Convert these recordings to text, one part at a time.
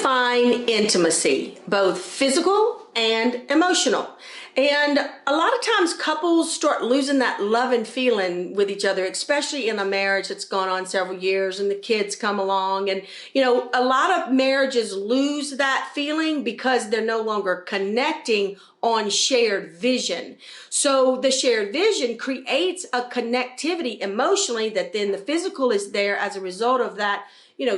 define intimacy, both physical and emotional. And a lot of times couples start losing that love and feeling with each other, especially in a marriage that's gone on several years and the kids come along. And, a lot of marriages lose that feeling because they're no longer connecting on shared vision. So the shared vision creates a connectivity emotionally that then the physical is there as a result of that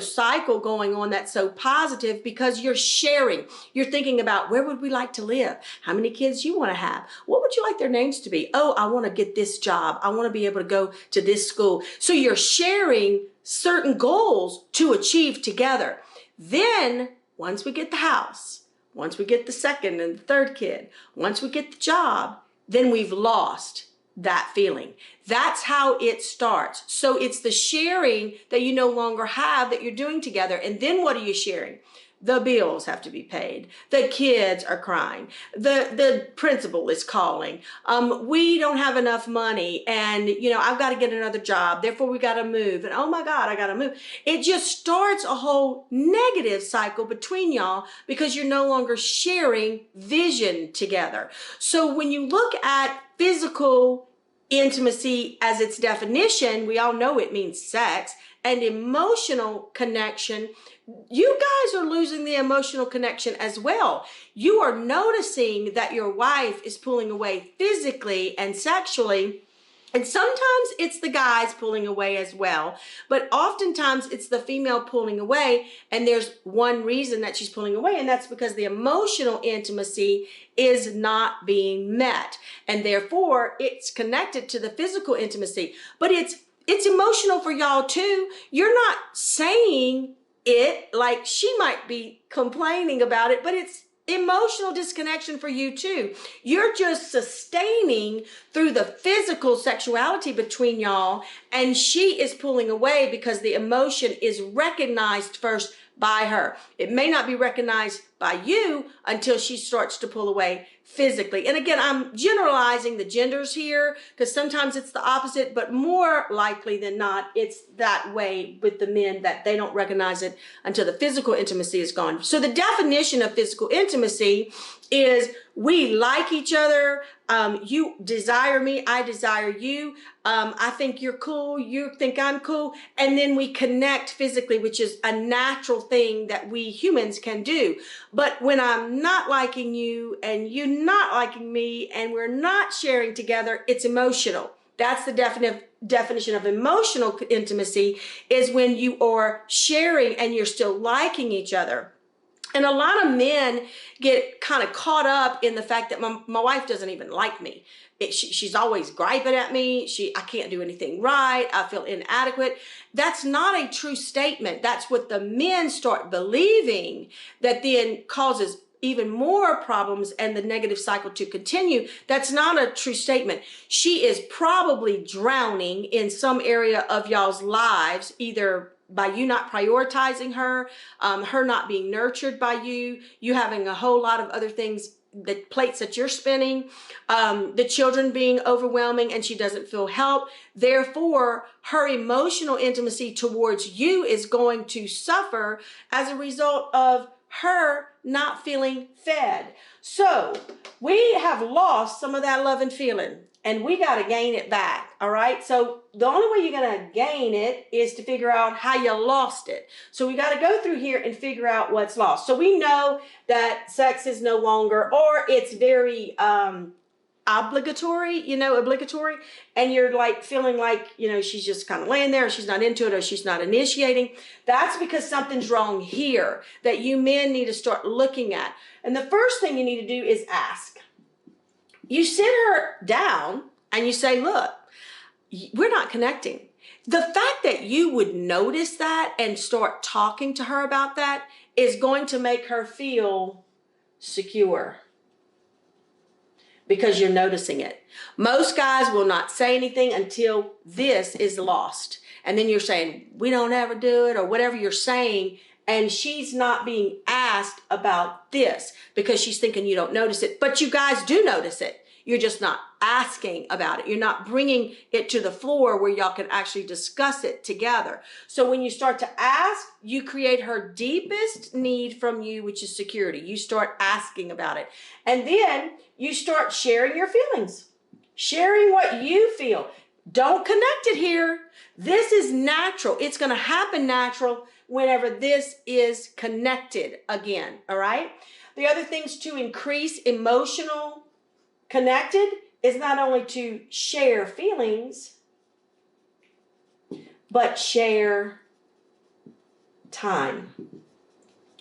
cycle going on that's so positive because you're sharing. You're thinking about where would we like to live? How many kids you want to have? What would you like their names to be? Oh, I want to get this job. I want to be able to go to this school. So you're sharing certain goals to achieve together. Then once we get the house, once we get the second and the third kid, once we get the job, then we've lost that feeling. That's how it starts. So it's the sharing that you no longer have that you're doing together. And then what are you sharing? The bills have to be paid. The kids are crying. The principal is calling. We don't have enough money and, I've got to get another job. Therefore, we got to move. And oh my God, I got to move. It just starts a whole negative cycle between y'all because you're no longer sharing vision together. So when you look at physical intimacy as its definition, we all know it means sex, and emotional connection, you guys are losing the emotional connection as well. You are noticing that your wife is pulling away physically and sexually. And sometimes it's the guys pulling away as well, but oftentimes it's the female pulling away. And there's one reason that she's pulling away, and that's because the emotional intimacy is not being met. And therefore it's connected to the physical intimacy, but it's emotional for y'all too. You're not saying it like she might be complaining about it, but it's emotional disconnection for you too. You're just sustaining through the physical sexuality between y'all, and she is pulling away because the emotion is recognized first by her. It may not be recognized by you until she starts to pull away physically. And again, I'm generalizing the genders here because sometimes it's the opposite, but more likely than not, it's that way with the men that they don't recognize it until the physical intimacy is gone. So the definition of physical intimacy is we like each other. You desire me, I desire you. I think you're cool, you think I'm cool. And then we connect physically, which is a natural thing that we humans can do. But when I'm not liking you and you not liking me and we're not sharing together, it's emotional. That's the definition of emotional intimacy, is when you are sharing and you're still liking each other. And a lot of men get kind of caught up in the fact that my wife doesn't even like me. She's always griping at me. I can't do anything right. I feel inadequate. That's not a true statement. That's what the men start believing, that then causes even more problems and the negative cycle to continue. That's not a true statement. She is probably drowning in some area of y'all's lives, either by you not prioritizing her, her not being nurtured by you, you having a whole lot of other things, the plates that you're spinning, the children being overwhelming and she doesn't feel help. Therefore, her emotional intimacy towards you is going to suffer as a result of her not feeling fed. So we have lost some of that love and feeling, and we got to gain it back. All right. So the only way you're going to gain it is to figure out how you lost it. So we got to go through here and figure out what's lost. So we know that sex is no longer, or it's very obligatory, and you're like feeling like, she's just kind of laying there, or she's not into it, or she's not initiating. That's because something's wrong here that you men need to start looking at. And the first thing you need to do is ask. You sit her down and you say, look, we're not connecting. The fact that you would notice that and start talking to her about that is going to make her feel secure, because you're noticing it. Most guys will not say anything until this is lost. And then you're saying, we don't ever do it, or whatever you're saying. And she's not being asked about this because she's thinking you don't notice it. But you guys do notice it. You're just not asking about it. You're not bringing it to the floor where y'all can actually discuss it together. So when you start to ask, you create her deepest need from you, which is security. You start asking about it. And then you start sharing your feelings, sharing what you feel. Don't connect it here. This is natural. It's going to happen natural whenever this is connected again, all right? The other things to increase emotional connected is not only to share feelings, but share time.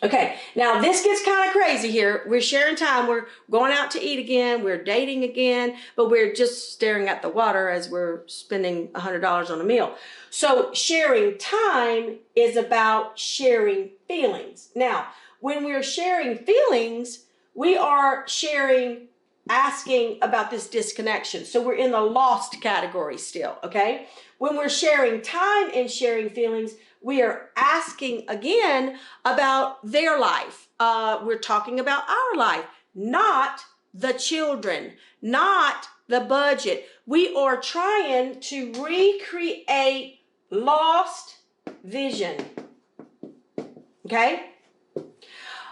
Okay, now this gets kind of crazy here. We're sharing time. We're going out to eat again. We're dating again, but we're just staring at the water as we're spending $100 on a meal. So sharing time is about sharing feelings. Now, when we're sharing feelings, we are sharing, asking about this disconnection. So we're in the lost category still, okay? When we're sharing time and sharing feelings, we are asking again about their life. We're talking about our life, not the children, not the budget. We are trying to recreate lost vision. Okay?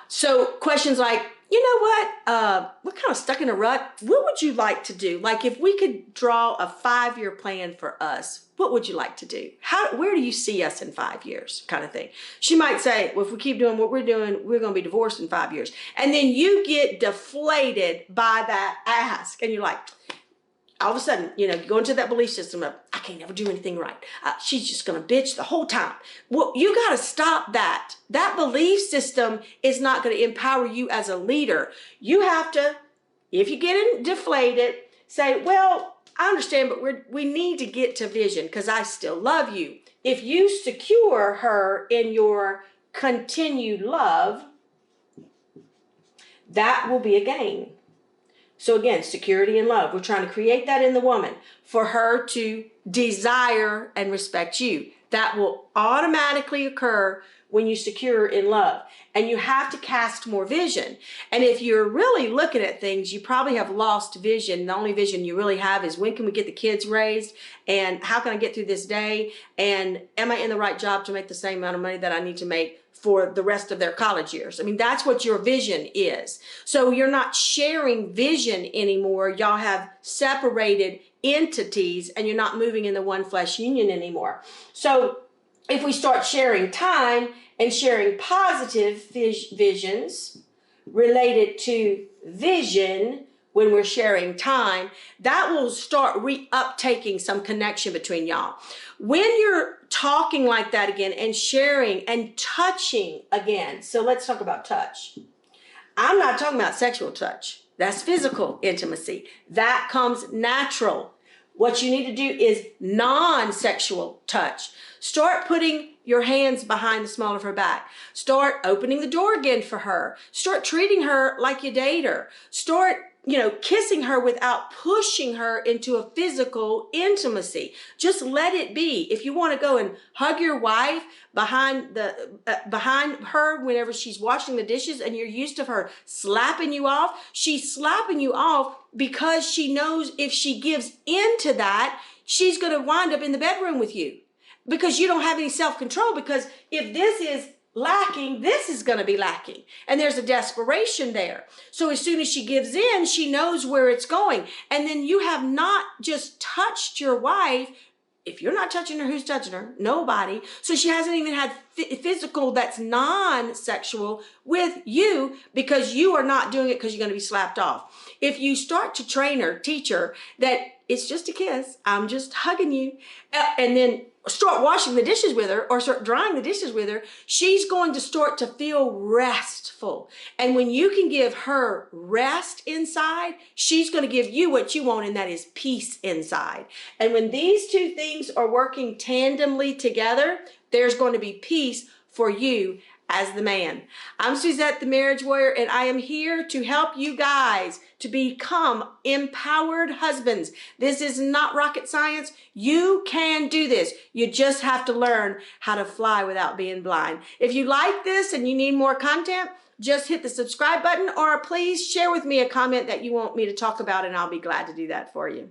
So questions like, you know what? We're kind of stuck in a rut. What would you like to do? Like if we could draw a 5-year plan for us, what would you like to do? Where do you see us in 5 years? Kind of thing. She might say, well, if we keep doing what we're doing, we're going to be divorced in 5 years. And then you get deflated by that ask. And you're like, all of a sudden, you go into that belief system of, I can't never do anything right. She's just going to bitch the whole time. Well, you got to stop that. That belief system is not going to empower you as a leader. You have to, if you get deflated, say, well, I understand, but we need to get to vision because I still love you. If you secure her in your continued love, that will be a gain. So again, security and love. We're trying to create that in the woman for her to desire and respect you. That will automatically occur when you secure in love. And you have to cast more vision. And if you're really looking at things, you probably have lost vision. The only vision you really have is when can we get the kids raised? And how can I get through this day? And am I in the right job to make the same amount of money that I need to make for the rest of their college years? I mean, that's what your vision is. So you're not sharing vision anymore. Y'all have separated entities and you're not moving in the one flesh union anymore. So if we start sharing time and sharing positive visions related to vision when we're sharing time, that will start uptaking some connection between y'all. When you're talking like that again and sharing and touching again, so let's talk about touch. I'm not talking about sexual touch. That's physical intimacy. That comes natural. What you need to do is non-sexual touch. Start putting your hands behind the small of her back. Start opening the door again for her. Start treating her like you date her. Start kissing her without pushing her into a physical intimacy. Just let it be. If you want to go and hug your wife behind her whenever she's washing the dishes and you're used to her slapping you off, she's slapping you off because she knows if she gives into that, she's going to wind up in the bedroom with you because you don't have any self-control, because if this is lacking, this is going to be lacking. And there's a desperation there. So as soon as she gives in, she knows where it's going. And then you have not just touched your wife. If you're not touching her, who's touching her? Nobody. So she hasn't even had physical that's non-sexual with you because you are not doing it because you're going to be slapped off. If you start to train her, teach her that it's just a kiss, I'm just hugging you, and then start washing the dishes with her or start drying the dishes with her, she's going to start to feel restful. And when you can give her rest inside, she's going to give you what you want, and that is peace inside. And when these two things are working tandemly together, there's going to be peace for you as the man. I'm Suzette, the Marriage Warrior, and I am here to help you guys to become empowered husbands. This is not rocket science. You can do this. You just have to learn how to fly without being blind. If you like this and you need more content, just hit the subscribe button, or please share with me a comment that you want me to talk about, and I'll be glad to do that for you.